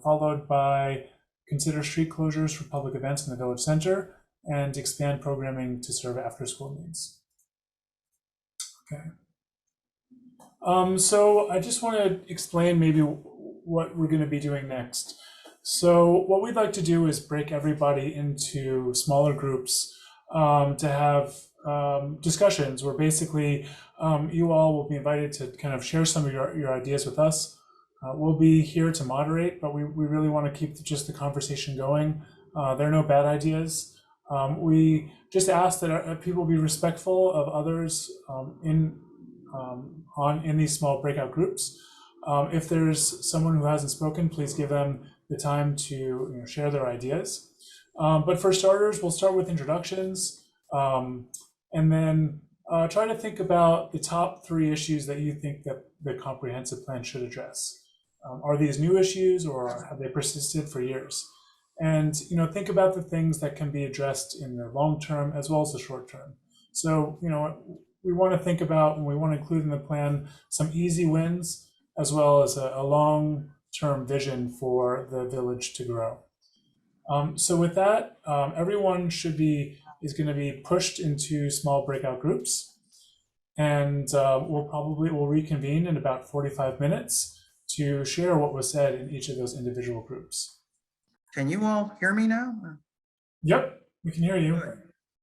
followed by consider street closures for public events in the village center and expand programming to serve after-school needs. Okay. So I just want to explain maybe what we're going to be doing next. So what we'd like to do is break everybody into smaller groups to have discussions where basically you all will be invited to kind of share some of your ideas with us. We'll be here to moderate, but we really want to keep just the conversation going. There are no bad ideas. We just ask that people be respectful of others in these small breakout groups. If there's someone who hasn't spoken, please give them the time to share their ideas. But for starters, we'll start with introductions, and then try to think about the top 3 issues that you think that the comprehensive plan should address. Are these new issues, or have they persisted for years? And think about the things that can be addressed in the long term as well as the short term. So we want to think about, and we want to include in the plan, some easy wins as well as a long-term vision for the village to grow. So with that, everyone is going to be pushed into small breakout groups, and we'll reconvene in about 45 minutes to share what was said in each of those individual groups. Can you all hear me now? Yep, we can hear you.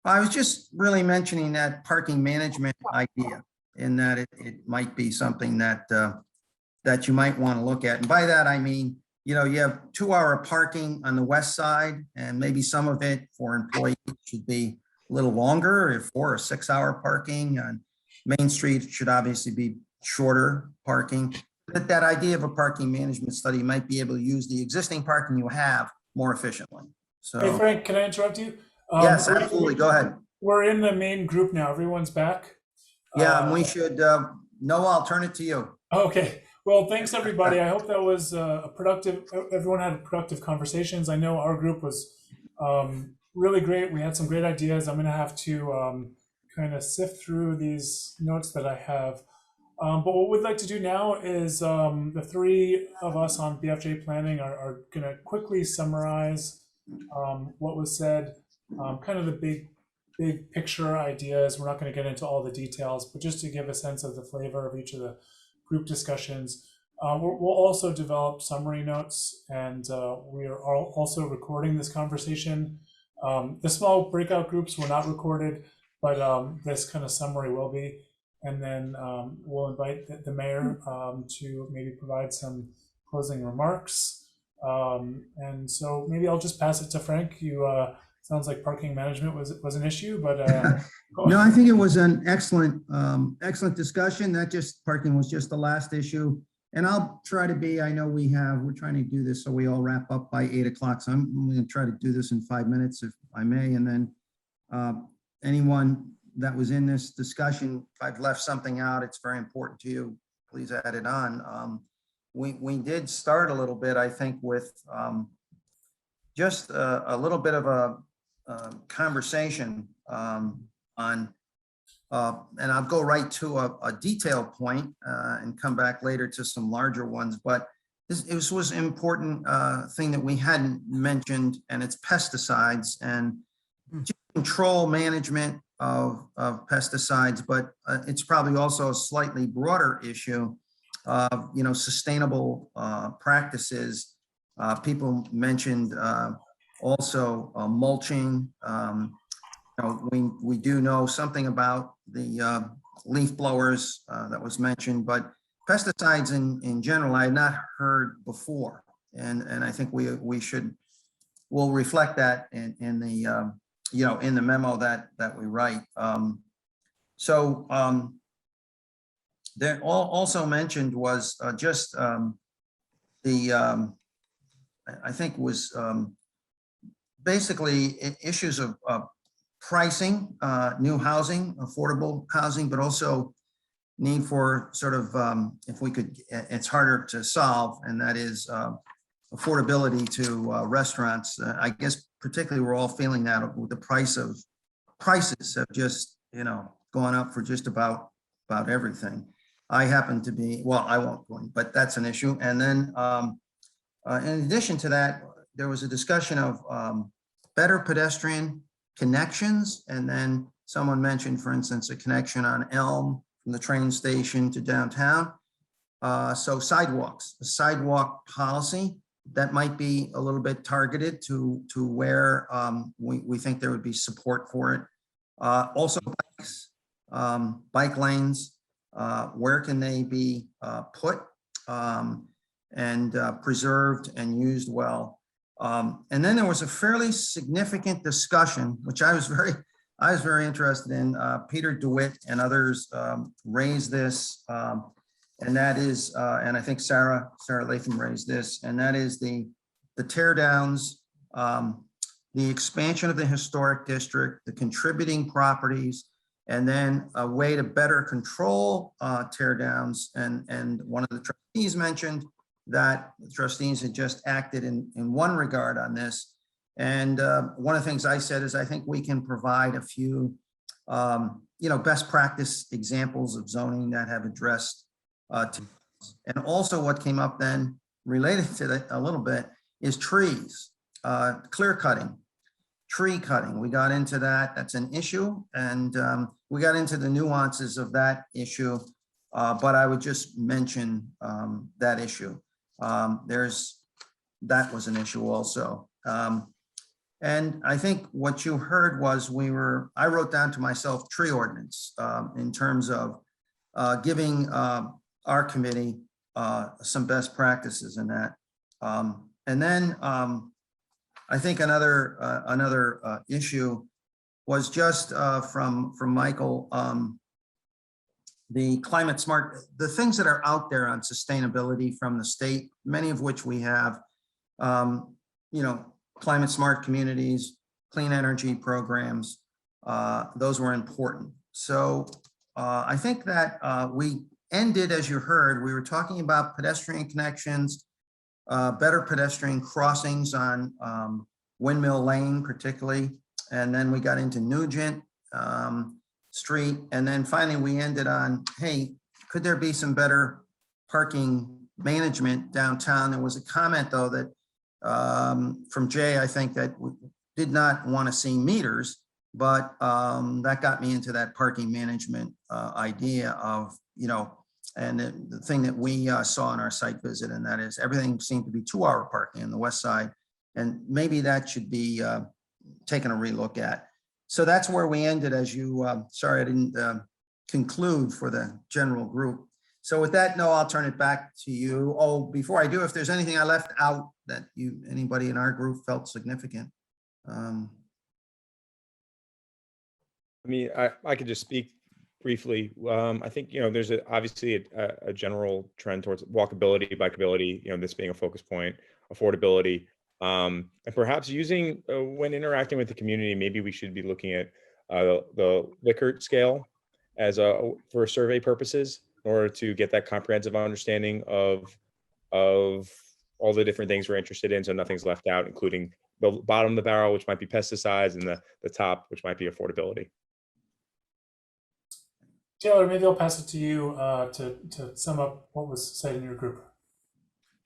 I was just really mentioning that parking management idea, in that it might be something that you might want to look at. And by that, I mean, you have 2-hour parking on the west side, and maybe some of it for employees should be a little longer, if 4 or 6-hour parking. On Main Street should obviously be shorter parking. But that idea of a parking management study might be able to use the existing parking you have more efficiently. So, hey Frank, can I interrupt you? Yes, absolutely. Go ahead. We're in the main group now. Everyone's back. Yeah, and we should, Noah, I'll turn it to you. Okay. Well, thanks everybody. I hope that was everyone had productive conversations. I know our group was really great. We had some great ideas. I'm going to have to kind of sift through these notes that I have. But what we'd like to do now is the 3 of us on BFJ Planning are going to quickly summarize what was said, kind of the big picture ideas. We're not going to get into all the details, but just to give a sense of the flavor of each of the group discussions. We'll also develop summary notes, and we are also recording this conversation. The small breakout groups were not recorded, but this kind of summary will be. And then we'll invite the mayor to maybe provide some closing remarks. And so maybe I'll just pass it to Frank. You sounds like parking management was an issue, but no, I think it was an excellent discussion. That just parking was just the last issue. And I'll try to be, I know we're trying to do this so we all wrap up by 8 o'clock. So I'm going to try to do this in 5 minutes if I may. And then anyone that was in this discussion, if I've left something out, it's very important to you, please add it on. We did start a little bit, I think, with just a little bit of a conversation on, and I'll go right to a detail point and come back later to some larger ones, but this was an important thing that we hadn't mentioned, and it's pesticides and control management of pesticides, but it's probably also a slightly broader issue of, sustainable practices. People mentioned also mulching. We do know something about the leaf blowers that was mentioned, but pesticides in general, I had not heard before. And I think we'll reflect that in the, in the memo that we write. There also mentioned was just I think was basically issues of pricing, new housing, affordable housing, but also need for sort of, if we could, it's harder to solve, and that is affordability to restaurants. I guess particularly we're all feeling that with the prices have just, gone up for just about everything. I happen to be, well, I won't go in, but that's an issue. And then in addition to that, there was a discussion of better pedestrian connections. And then someone mentioned, for instance, a connection on Elm from the train station to downtown. So sidewalks, a sidewalk policy that might be a little bit targeted to where we think there would be support for it. Also bikes, bike lanes, where can they be put and preserved and used well. And then there was a fairly significant discussion, which I was very interested in. Peter DeWitt and others raised this, and that is, and I think Sarah Latham raised this, and that is the tear downs, the expansion of the historic district, the contributing properties, and then a way to better control tear downs. And one of the trustees mentioned that the trustees had just acted in one regard on this. And one of the things I said is I think we can provide a few, best practice examples of zoning that have addressed. And also what came up then related to that a little bit is trees, clear cutting, tree cutting. We got into that. That's an issue. And we got into the nuances of that issue. But I would just mention that issue. That was an issue also. And I think what you heard was I wrote down to myself tree ordinance in terms of giving our committee some best practices in that. And then I think another issue was just from Michael, the climate smart, the things that are out there on sustainability from the state, many of which we have, climate smart communities, clean energy programs, those were important. So I think that we ended, as you heard, we were talking about pedestrian connections, better pedestrian crossings on Windmill Lane particularly, and then we got into Nugent Street, and then finally we ended on, hey, could there be some better parking management downtown? There was a comment though that from Jay, I think that we did not want to see meters, but that got me into that parking management idea of, and the thing that we saw in our site visit, and that is everything seemed to be 2-hour parking on the west side. And maybe that should be taken a relook at. So that's where we ended, as you, sorry, I didn't conclude for the general group. So with that, no, I'll turn it back to you. Oh, before I do, if there's anything I left out that anybody in our group felt significant. I mean, I could just speak briefly. I think, there's obviously a general trend towards walkability, bikeability, this being a focus point, affordability, and perhaps using, when interacting with the community, maybe we should be looking at the Likert scale as for survey purposes, in order to get that comprehensive understanding of all the different things we're interested in, so nothing's left out, including the bottom of the barrel, which might be pesticides, and the top, which might be affordability. Taylor, maybe I'll pass it to you to sum up what was said in your group.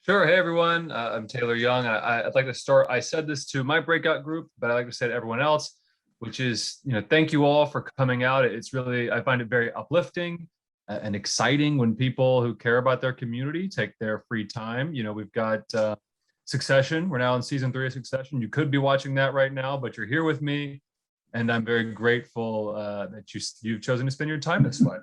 Sure. Hey, everyone. I'm Taylor Young. I'd like to start. I said this to my breakout group, but I like to say to everyone else, which is, thank you all for coming out. It's really, I find it very uplifting and exciting when people who care about their community take their free time. We've got Succession. We're now in season 3 of Succession. You could be watching that right now, but you're here with me. And I'm very grateful that you've chosen to spend your time this way.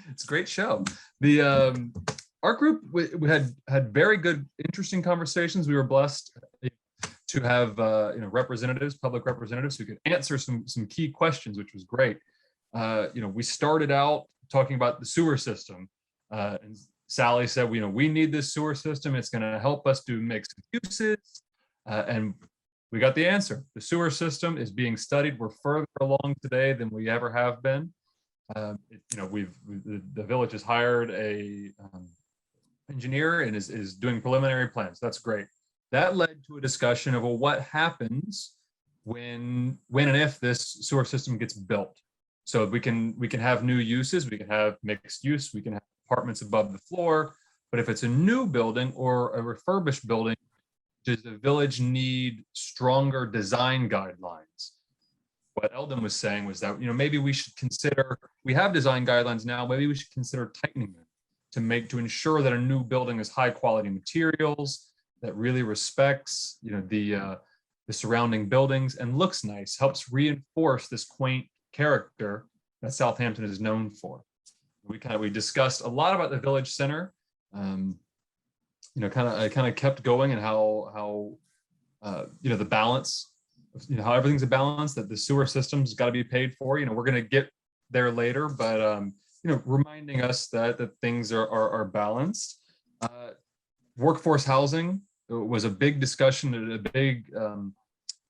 It's a great show. Our group, we had very good, interesting conversations. We were blessed to have representatives, public representatives, who could answer some key questions, which was great. We started out talking about the sewer system, and Sally said, we need this sewer system. It's going to help us do mixed uses, and we got the answer. The sewer system is being studied. We're further along today than we ever have been. The village has hired a engineer and is doing preliminary plans. That's great. That led to a discussion of, well, what happens when and if this sewer system gets built? So we can have new uses, we can have mixed use, we can have apartments above the floor. But if it's a new building or a refurbished building, does the village need stronger design guidelines? What Eldon was saying was that, maybe we should consider, we have design guidelines now, maybe we should consider tightening them to ensure that a new building is high quality materials, that really respects, the surrounding buildings and looks nice, helps reinforce this quaint character that Southampton is known for. We discussed a lot about the village center. I kind of kept going, and how the balance, how everything's a balance, that the sewer system's got to be paid for. We're going to get there later, but reminding us that things are balanced. Workforce housing was a big discussion, a big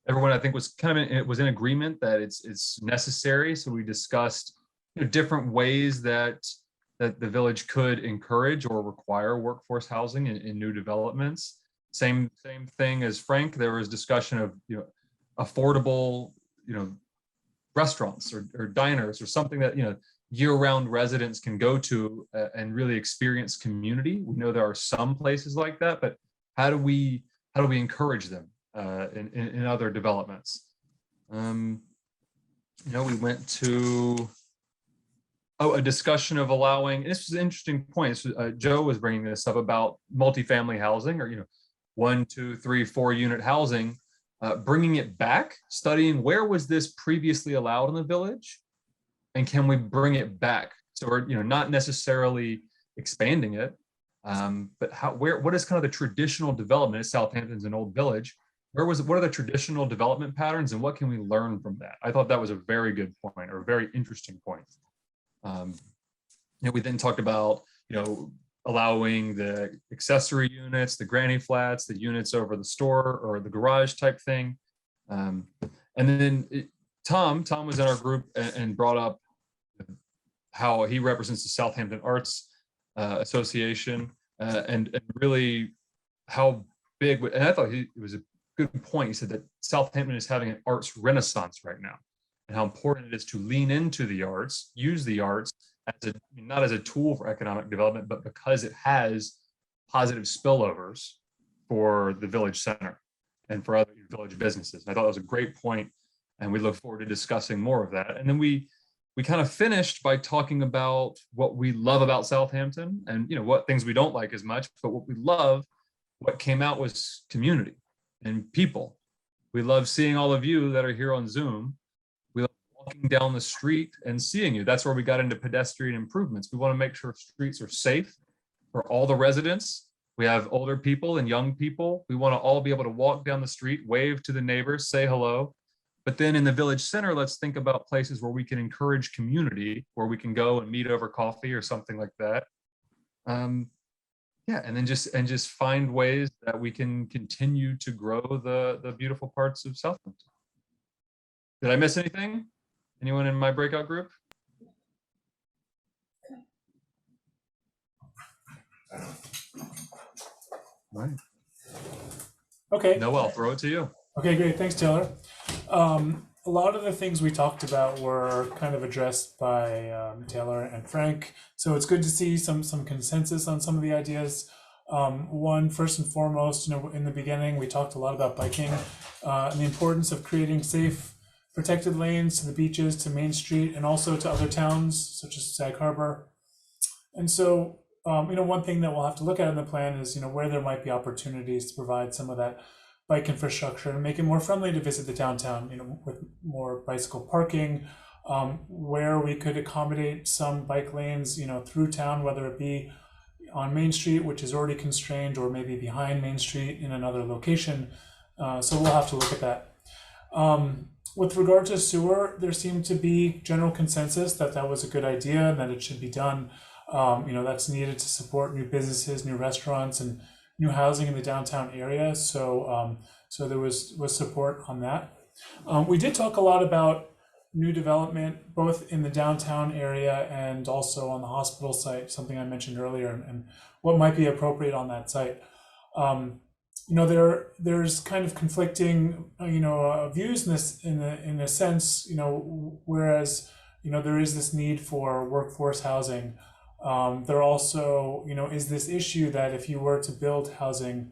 everyone, I think, was was in agreement that it's necessary. So we discussed different ways that the village could encourage or require workforce housing in new developments. Same thing as Frank. There was discussion of affordable restaurants or diners or something that year-round residents can go to and really experience community. We know there are some places like that, but how do we encourage them in other developments? We went to a discussion of allowing, and this was an interesting point. Joe was bringing this up about multifamily housing, or 1, 2, 3, 4 unit housing, bringing it back, studying where was this previously allowed in the village, and can we bring it back? So we're not necessarily expanding it, but what is kind of the traditional development? Southampton's an old village. What are the traditional development patterns, and what can we learn from that? I thought that was a very good point, or a very interesting point. We then talked about allowing the accessory units, the granny flats, the units over the store or the garage type thing. And then Tom was in our group and brought up how he represents the Southampton Arts Association, and really how big, and I thought it was a good point. He said that Southampton is having an arts renaissance right now, and how important it is to lean into the arts, use the arts not as a tool for economic development, but because it has positive spillovers for the village center and for other village businesses. I thought that was a great point, and we look forward to discussing more of that. And then we kind of finished by talking about what we love about Southampton and, you know, what things we don't like as much, but what we love. What came out was community and people. We love seeing all of you that are here on Zoom. We love walking down the street and seeing you. That's where we got into pedestrian improvements. We want to make sure streets are safe for all the residents. We have older people and young people. We want to all be able to walk down the street, wave to the neighbors, say hello. But then in the village center, let's think about places where we can encourage community, where we can go and meet over coffee or something like that. Yeah, and then just find ways that we can continue to grow the beautiful parts of Southampton. Did I miss anything? Anyone in my breakout group? All right. Okay. Noel, I'll throw it to you. Okay, great. Thanks, Taylor. A lot of the things we talked about were kind of addressed by Taylor and Frank. So it's good to see some consensus on some of the ideas. One, first and foremost, you know, in the beginning, we talked a lot about biking and the importance of creating safe, protected lanes to the beaches, to Main Street, and also to other towns such as Sag Harbor. And so, you know, one thing that we'll have to look at in the plan is, you know, where there might be opportunities to provide some of that bike infrastructure and make it more friendly to visit the downtown, you know, with more bicycle parking, where we could accommodate some bike lanes, you know, through town, whether it be on Main Street, which is already constrained, or maybe behind Main Street in another location. So we'll have to look at that. With regard to sewer, there seemed to be general consensus that that was a good idea and that it should be done. You know, that's needed to support new businesses, new restaurants, and new housing in the downtown area. So so there was support on that. We did talk a lot about new development, both in the downtown area and also on the hospital site, something I mentioned earlier, and what might be appropriate on that site. You know, there's kind of conflicting, you know, views in this, in a sense, you know, whereas, you know, there is this need for workforce housing. There also, you know, is this issue that if you were to build housing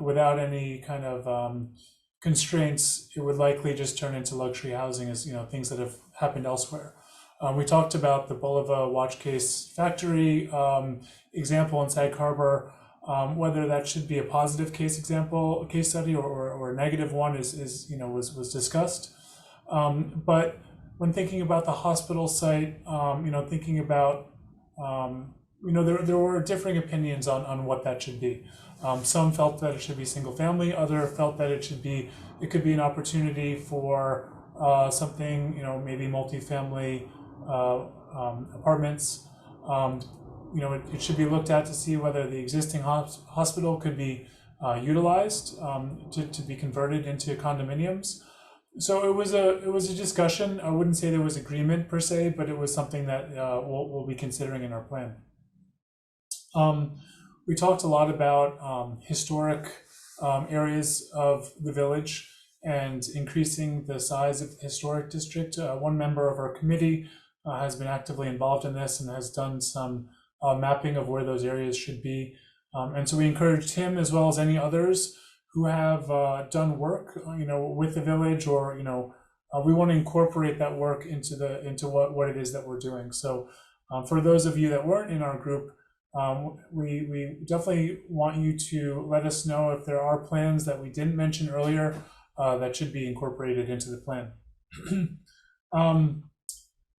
without any kind of constraints, it would likely just turn into luxury housing, as, you know, things that have happened elsewhere. We talked about the Bulova watch case factory example in Sag Harbor. Whether that should be a positive case study or a negative one is you know, was discussed. But when thinking about the hospital site, you know, thinking about you know, there were differing opinions on what that should be. Some felt that it should be single family, other felt that it could be an opportunity for something, you know, maybe multifamily apartments. You know, it should be looked at to see whether the existing hospital could be utilized to be converted into condominiums. So it was a discussion. I wouldn't say there was agreement per se, but it was something that we'll be considering in our plan. We talked a lot about historic areas of the village and increasing the size of the historic district. One member of our committee has been actively involved in this and has done some mapping of where those areas should be. And so we encouraged him, as well as any others who have done work, you know, with the village, or, you know, we want to incorporate that work into what it is that we're doing. So for those of you that weren't in our group, we definitely want you to let us know if there are plans that we didn't mention earlier that should be incorporated into the plan.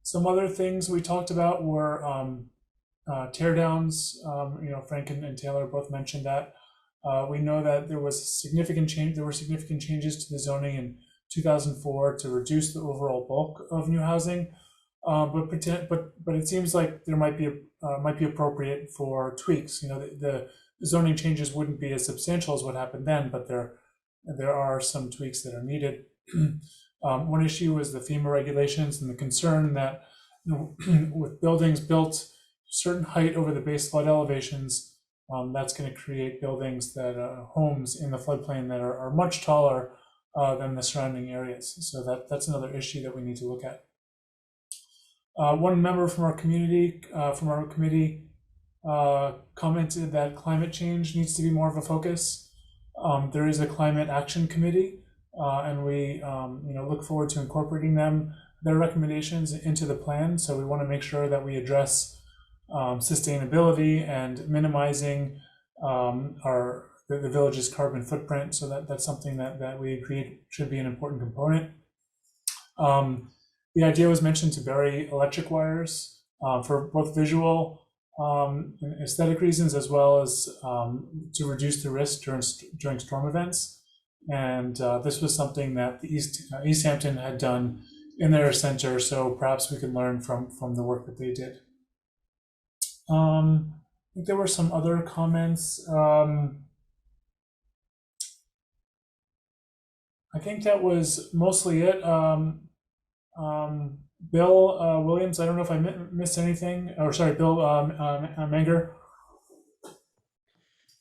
Some other things we talked about were tear downs. You know, Frank and Taylor both mentioned that. We know that there was significant change. There were significant changes to the zoning in 2004 to reduce the overall bulk of new housing. But it seems like there might be appropriate for tweaks. You know, the zoning changes wouldn't be as substantial as what happened then, but there are some tweaks that are needed. One issue was the Fema regulations and the concern that, you know, with buildings built certain height over the base flood elevations, that's going to create buildings that homes in the floodplain that are much taller than the surrounding areas. So that's another issue that we need to look at. One member from our community, from our committee, commented that climate change needs to be more of a focus. There is a climate action committee, and we look forward to incorporating their recommendations into the plan. So we want to make sure that we address sustainability and minimizing the village's carbon footprint. So that's something that we agreed should be an important component. The idea was mentioned to bury electric wires for both visual and aesthetic reasons, as well as to reduce the risk during storm events. And this was something that the East Hampton had done in their center, so perhaps we could learn from the work that they did. I think there were some other comments. I think that was mostly it. Bill Williams, I don't know if I missed anything, or sorry, Bill Menger.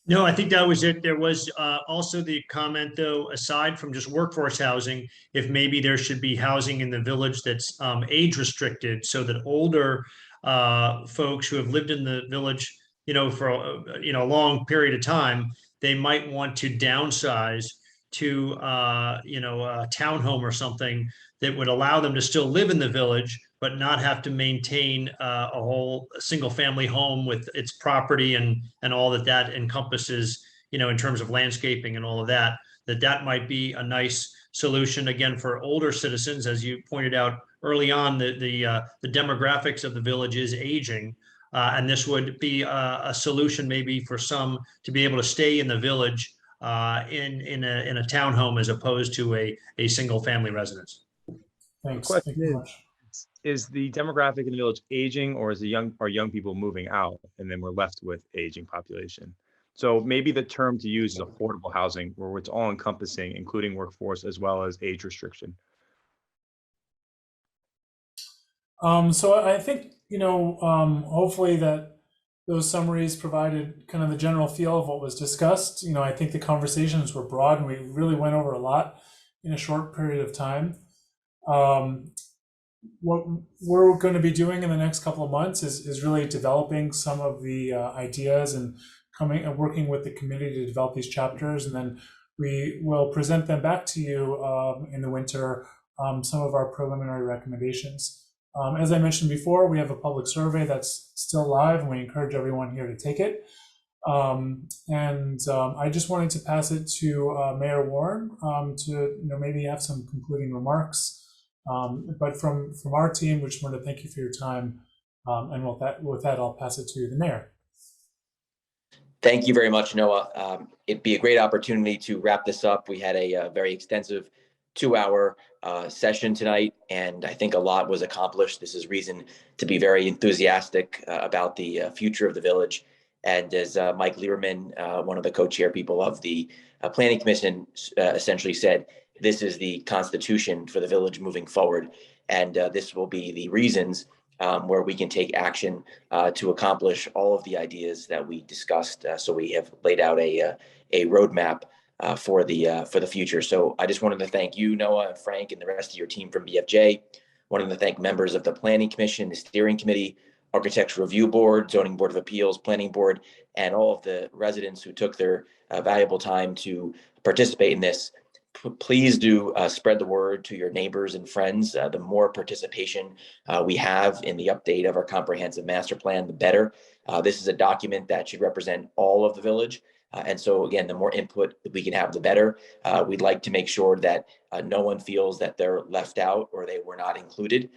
No, I think that was it. There was also the comment, though, aside from just workforce housing, if maybe there should be housing in the village that's age restricted, so that older folks who have lived in the village, for a long period of time, they might want to downsize to a townhome or something that would allow them to still live in the village, but not have to maintain a whole single family home with its property and all that encompasses, in terms of landscaping and all of that, that might be a nice solution again for older citizens. As you pointed out early on, the demographics of the village is aging. And this would be a solution maybe for some to be able to stay in the village in a townhome as opposed to a single family residence. Thanks. Question Thank you very much. is the demographic in the village aging, or is are young people moving out and then we're left with aging population? So maybe the term to use is affordable housing, where it's all encompassing, including workforce as well as age restriction. So I think, hopefully that those summaries provided kind of the general feel of what was discussed. I think the conversations were broad and we really went over a lot in a short period of time. What we're going to be doing in the next couple of months is really developing some of the ideas and working with the committee to develop these chapters, and then we will present them back to you in the winter, some of our preliminary recommendations. As I mentioned before, we have a public survey that's still live, and we encourage everyone here to take it. I just wanted to pass it to Mayor Warren to maybe have some concluding remarks. But from our team, we just want to thank you for your time. And with that, I'll pass it to the mayor. Thank you very much, Noah. It'd be a great opportunity to wrap this up. We had a very extensive 2-hour session tonight, and I think a lot was accomplished. This is reason to be very enthusiastic about the future of the village. And as Mike Lieberman, one of the co-chair people of the Planning Commission, essentially said, this is the constitution for the village moving forward. And this will be the reasons where we can take action to accomplish all of the ideas that we discussed. So we have laid out a roadmap for the future. So I just wanted to thank you, Noah and Frank, and the rest of your team from BFJ. Wanted to thank members of the Planning Commission, the Steering Committee, Architects Review Board, Zoning Board of Appeals, Planning Board, and all of the residents who took their valuable time to participate in this. Please do spread the word to your neighbors and friends. The more participation we have in the update of our comprehensive master plan, the better. This is a document that should represent all of the village. And so again, the more input that we can have, the better. We'd like to make sure that no one feels that they're left out or they were not included.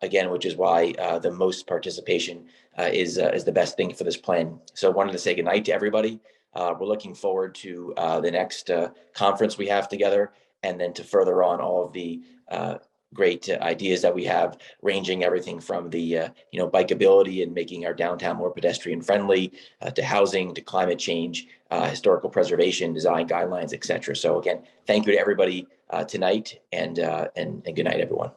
Again, which is why the most participation is the best thing for this plan. So I wanted to say goodnight to everybody. We're looking forward to the next conference we have together, and then to further on all of the great ideas that we have, ranging everything from the bikeability and making our downtown more pedestrian friendly, to housing, to climate change, historical preservation, design guidelines, etc. So again, thank you to everybody tonight, and good night, everyone.